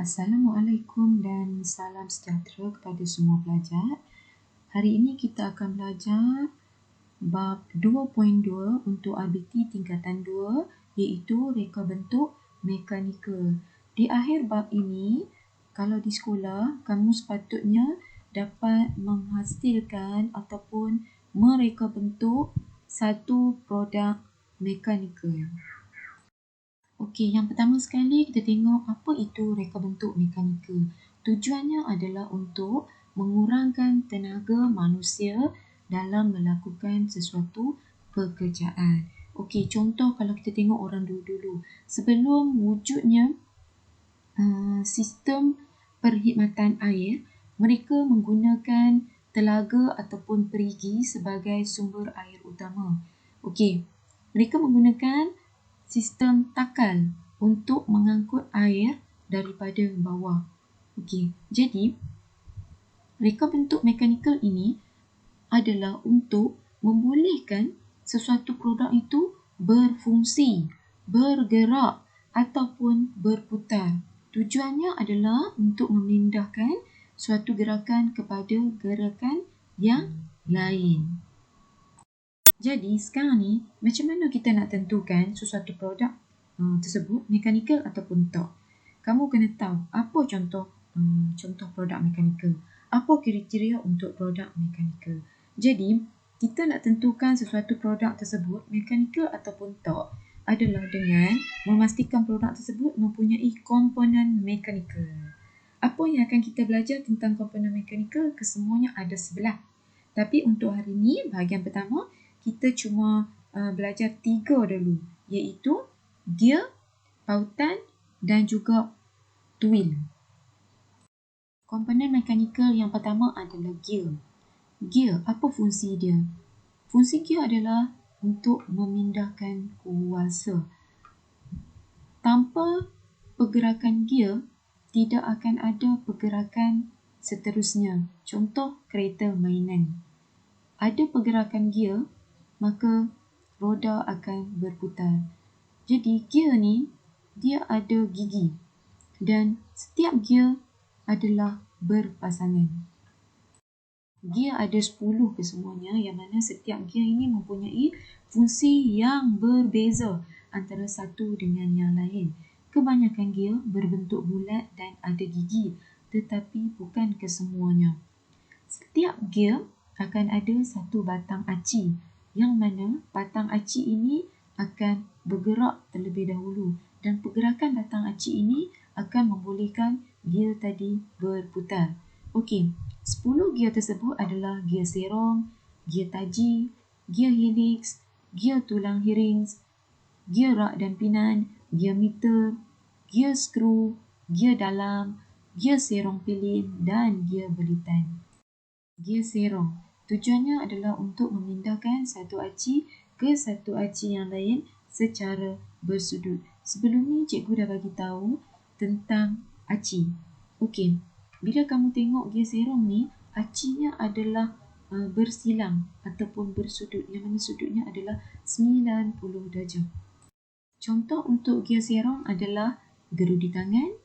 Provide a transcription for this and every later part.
Assalamualaikum dan salam sejahtera kepada semua pelajar. Hari ini kita akan belajar bab 2.2 untuk RBT tingkatan 2 iaitu reka bentuk mekanikal. Di akhir bab ini, kalau di sekolah, kamu sepatutnya dapat menghasilkan ataupun mereka bentuk satu produk mekanikal. Okey, yang pertama sekali kita tengok apa itu reka bentuk mekanikal. Tujuannya adalah untuk mengurangkan tenaga manusia dalam melakukan sesuatu pekerjaan. Okey, contoh kalau kita tengok orang dulu-dulu. Sebelum wujudnya sistem perkhidmatan air, mereka menggunakan telaga ataupun perigi sebagai sumber air utama. Okey, mereka menggunakan sistem takal untuk mengangkut air daripada bawah. Okey, jadi reka bentuk mekanikal ini adalah untuk membolehkan sesuatu produk itu berfungsi, bergerak ataupun berputar. Tujuannya adalah untuk memindahkan suatu gerakan kepada gerakan yang lain. Jadi sekarang ni, macam mana kita nak tentukan sesuatu produk tersebut mekanikal ataupun tak? Kamu kena tahu apa contoh produk mekanikal. Apa kriteria untuk produk mekanikal. Jadi, kita nak tentukan sesuatu produk tersebut mekanikal ataupun tak adalah dengan memastikan produk tersebut mempunyai komponen mekanikal. Apa yang akan kita belajar tentang komponen mekanikal? Kesemuanya ada 11. Tapi untuk hari ini, bahagian pertama, kita cuma belajar 3 dulu, iaitu gear, pautan dan juga tuil. Komponen mekanikal yang pertama adalah gear. Gear, apa fungsi dia? Fungsi gear adalah untuk memindahkan kuasa. Tanpa pergerakan gear, tidak akan ada pergerakan seterusnya. Contoh kereta mainan. Ada pergerakan gear, maka roda akan berputar. Jadi gear ni, dia ada gigi dan setiap gear adalah berpasangan. Gear ada 10 kesemuanya yang mana setiap gear ini mempunyai fungsi yang berbeza antara satu dengan yang lain. Kebanyakan gear berbentuk bulat dan ada gigi, tetapi bukan kesemuanya. Setiap gear akan ada satu batang aci, yang mana batang aci ini akan bergerak terlebih dahulu dan pergerakan batang aci ini akan membolehkan gear tadi berputar. Okey, 10 gear tersebut adalah gear serong, gear taji, gear helix, gear tulang hiring, gear rak dan pinan, gear meter, gear skru, gear dalam, gear serong pilin dan gear belitan. Gear serong. Tujuannya adalah untuk memindahkan satu aci ke satu aci yang lain secara bersudut. Sebelum ni cikgu dah bagi tahu tentang aci. Okey, bila kamu tengok gear serong ni, acinya adalah bersilang ataupun bersudut, yang mana sudutnya adalah 90 darjah. Contoh untuk gear serong adalah gerudi tangan,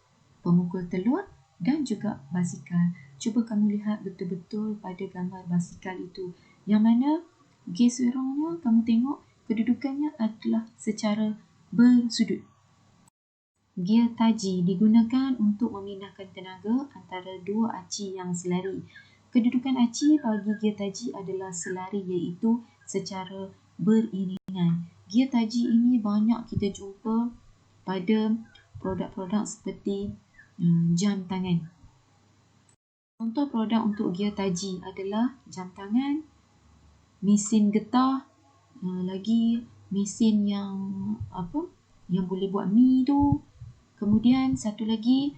pemukul telur dan juga basikal. Cuba kamu lihat betul-betul pada gambar basikal itu, yang mana gear serongnya kamu tengok kedudukannya adalah secara bersudut. Gear taji digunakan untuk memindahkan tenaga antara dua aci yang selari. Kedudukan aci bagi gear taji adalah selari, iaitu secara beriringan. Gear taji ini banyak kita jumpa pada produk-produk seperti jam tangan. Contoh produk untuk gear taji adalah jam tangan, mesin getah, lagi mesin yang boleh buat mi tu. Kemudian satu lagi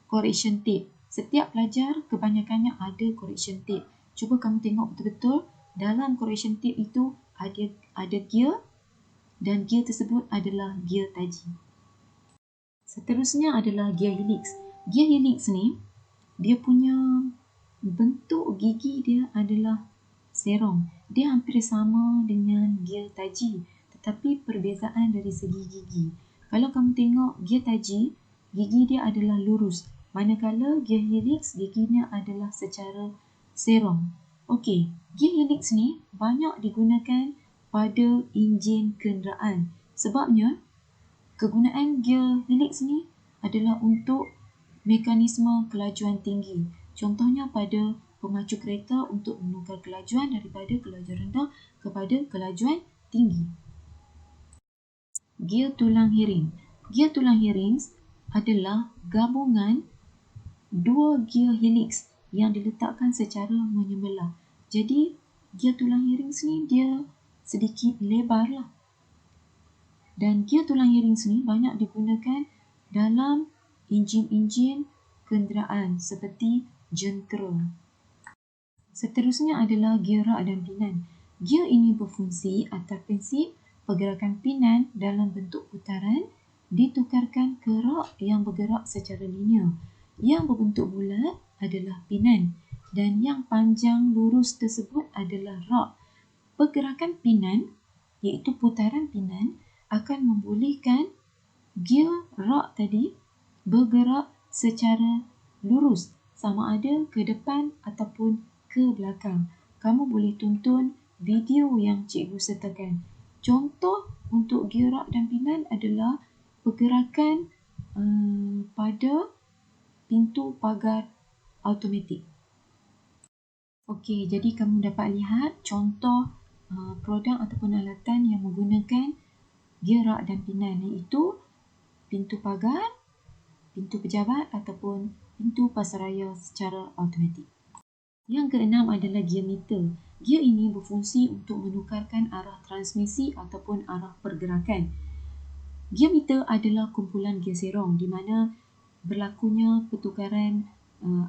correction tape. Setiap pelajar kebanyakannya ada correction tape. Cuba kamu tengok betul-betul dalam correction tape itu ada gear dan gear tersebut adalah gear taji. Seterusnya adalah gear helix. Gear helix ni, dia punya bentuk gigi dia adalah serong. Dia hampir sama dengan gear taji, tetapi perbezaan dari segi gigi. Kalau kamu tengok gear taji, gigi dia adalah lurus. Manakala gear helix, giginya adalah secara serong. Okey, gear helix ni banyak digunakan pada enjin kenderaan. Sebabnya, kegunaan gear helix ni adalah untuk mekanisme kelajuan tinggi. Contohnya pada pemacu kereta untuk menukar kelajuan daripada kelajuan rendah kepada kelajuan tinggi. Gear tulang hiring. Gear tulang hiring adalah gabungan dua gear helix yang diletakkan secara menyebelah. Jadi, gear tulang hiring ni dia sedikit lebar lah. Dan gear tulang hiring ni banyak digunakan dalam enjin-enjin kenderaan seperti jentera. Seterusnya adalah gear rak dan pinan. Gear ini berfungsi atas prinsip pergerakan pinan dalam bentuk putaran ditukarkan ke rak yang bergerak secara linear. Yang berbentuk bulat adalah pinan dan yang panjang lurus tersebut adalah rak. Pergerakan pinan iaitu putaran pinan akan membolehkan gear rak tadi bergerak secara lurus sama ada ke depan ataupun ke belakang. Kamu boleh tonton video yang cikgu sertakan. Contoh untuk gear rak dan pinan adalah pergerakan pada pintu pagar automatik. Okey, jadi kamu dapat lihat contoh produk ataupun alatan yang menggunakan gear rak dan pinan, iaitu pintu pagar, pintu pejabat ataupun pintu pasaraya secara automatik. Yang keenam adalah gear meter. Gear ini berfungsi untuk menukarkan arah transmisi ataupun arah pergerakan. Gear meter adalah kumpulan gear serong di mana berlakunya pertukaran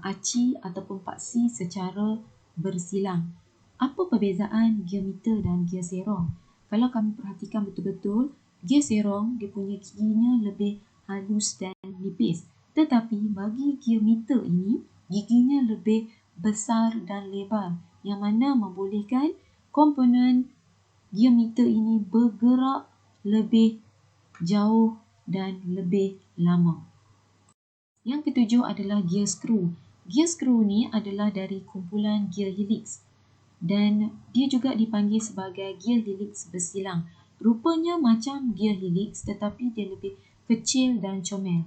aci ataupun paksi secara bersilang. Apa perbezaan gear meter dan gear serong? Kalau kamu perhatikan betul-betul, gear serong dia punya giginya lebih halus dan nipis. Tetapi bagi gear meter ini, giginya lebih besar dan lebar yang mana membolehkan komponen gear meter ini bergerak lebih jauh dan lebih lama. Yang ketujuh adalah gear screw. Gear screw ni adalah dari kumpulan gear helix dan dia juga dipanggil sebagai gear helix bersilang. Rupanya macam gear helix tetapi dia lebih kecil dan comel.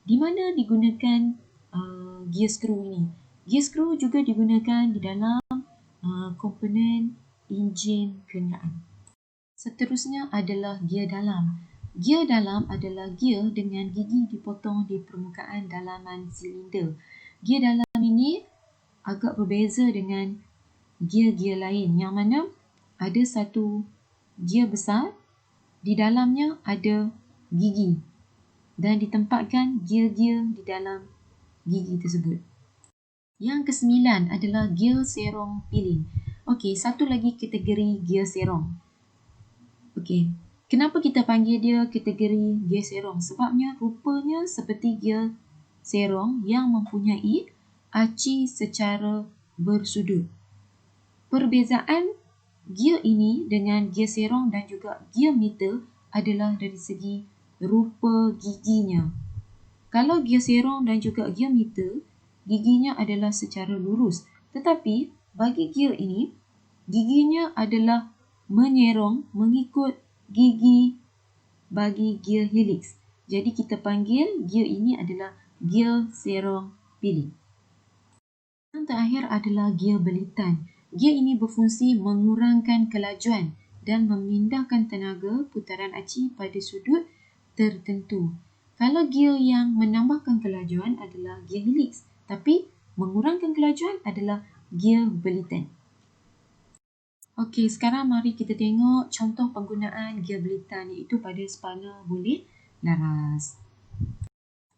Di mana digunakan gear screw ini? Gear screw juga digunakan di dalam komponen enjin kenderaan. Seterusnya adalah gear dalam. Gear dalam adalah gear dengan gigi dipotong di permukaan dalaman silinder. Gear dalam ini agak berbeza dengan gear-gear lain yang mana ada satu gear besar, di dalamnya ada gigi dan ditempatkan gear-gear di dalam gigi tersebut. Yang kesembilan adalah gear serong pilin. Okey, satu lagi kategori gear serong. Okey, kenapa kita panggil dia kategori gear serong? Sebabnya rupanya seperti gear serong yang mempunyai aci secara bersudut. Perbezaan gear ini dengan gear serong dan juga gear meter adalah dari segi rupa giginya. Kalau gear serong dan juga gear meter, giginya adalah secara lurus. Tetapi bagi gear ini, giginya adalah menyerong mengikut gigi bagi gear helix. Jadi kita panggil gear ini adalah gear serong pilin. Yang terakhir adalah gear belitan. Gear ini berfungsi mengurangkan kelajuan dan memindahkan tenaga putaran aci pada sudut tertentu. Kalau gear yang menambahkan kelajuan adalah gear helix, tapi mengurangkan kelajuan adalah gear belitan. Okey, sekarang mari kita tengok contoh penggunaan gear belitan iaitu pada spana boleh laras.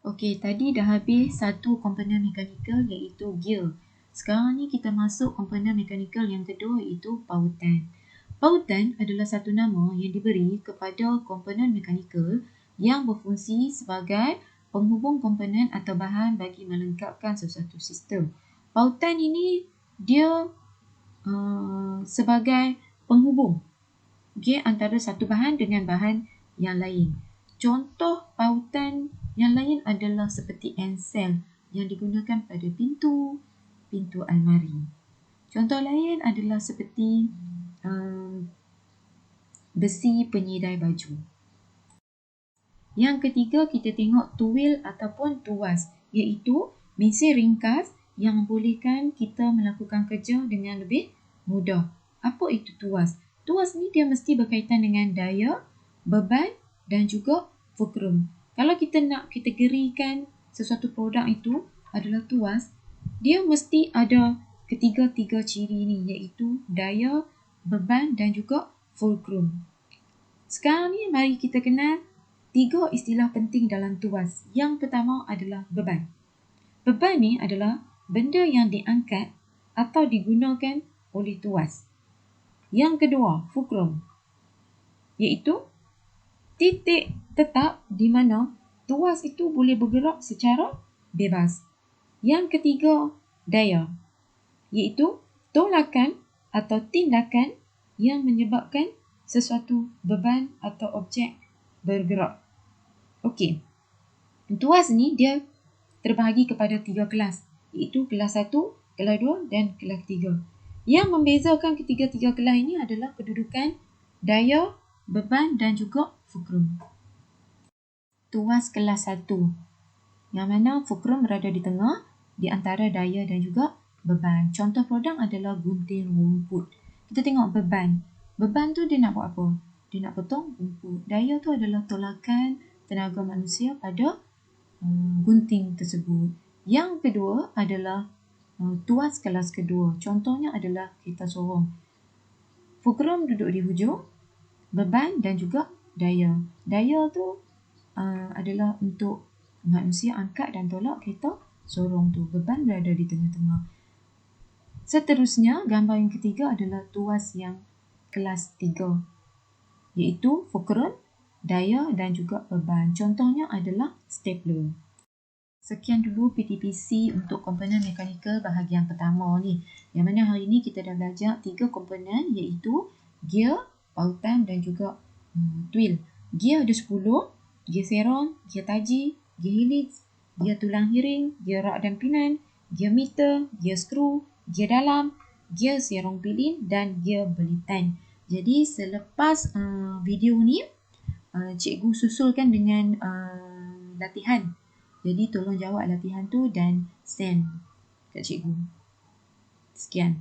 Okey, tadi dah habis satu komponen mekanikal iaitu gear. Sekarang ni kita masuk komponen mekanikal yang kedua iaitu pautan. Pautan adalah satu nama yang diberi kepada komponen mekanikal yang berfungsi sebagai penghubung komponen atau bahan bagi melengkapkan sesuatu sistem. Pautan ini dia sebagai penghubung antara satu bahan dengan bahan yang lain. Contoh pautan Yang lain adalah seperti encel yang digunakan pada pintu almari. Contoh lain adalah seperti besi penyedai baju. Yang ketiga, kita tengok tuil ataupun tuas, iaitu mesin ringkas yang membolehkan kita melakukan kerja dengan lebih mudah. Apa itu tuas? Tuas ni dia mesti berkaitan dengan daya, beban dan juga fulcrum. Kalau kita nak kategorikan sesuatu produk itu adalah tuas, dia mesti ada ketiga-tiga ciri ni, iaitu daya, beban dan juga fulcrum. Sekarang ni mari kita kenal 3 istilah penting dalam tuas. Yang pertama adalah beban. Beban ni adalah benda yang diangkat atau digunakan oleh tuas. Yang kedua, fulcrum, iaitu titik tetap di mana tuas itu boleh bergerak secara bebas. Yang ketiga, daya, iaitu tolakan atau tindakan yang menyebabkan sesuatu beban atau objek bergerak. Okey, tuas ni dia terbahagi kepada 3 kelas, iaitu kelas 1, kelas 2 dan kelas 3. Yang membezakan ketiga-tiga kelas ini adalah kedudukan daya, beban dan juga fulcrum. Tuas kelas 1, yang mana fulcrum berada di tengah di antara daya dan juga beban. Contoh produk adalah gunting rumput. Kita tengok beban. Beban tu dia nak buat apa? Dia nak potong rumput. Daya tu adalah tolakan tenaga manusia pada gunting tersebut. Yang kedua adalah tuas kelas kedua. Contohnya adalah kereta sorong. Fulcrum duduk di hujung, beban dan juga daya. Daya tu adalah untuk manusia angkat dan tolak kereta sorong tu. Beban berada di tengah-tengah. Seterusnya, gambar yang ketiga adalah tuas yang kelas 3, iaitu fulcrum, daya dan juga beban. Contohnya adalah stapler. Sekian dulu PTPC untuk komponen mekanikal bahagian pertama ni. Yang mana hari ini kita dah belajar 3 komponen, iaitu gear, pautan dan juga tuil. Gear ada 10, gear serong, gear taji, gear helix, gear tulang hiring, gear rak dan pinan, gear meter, gear skru, gear dalam, gear serong pilin dan gear belitan. Jadi selepas video ni, cikgu susulkan dengan latihan. Jadi tolong jawab latihan tu dan send kat cikgu. Sekian.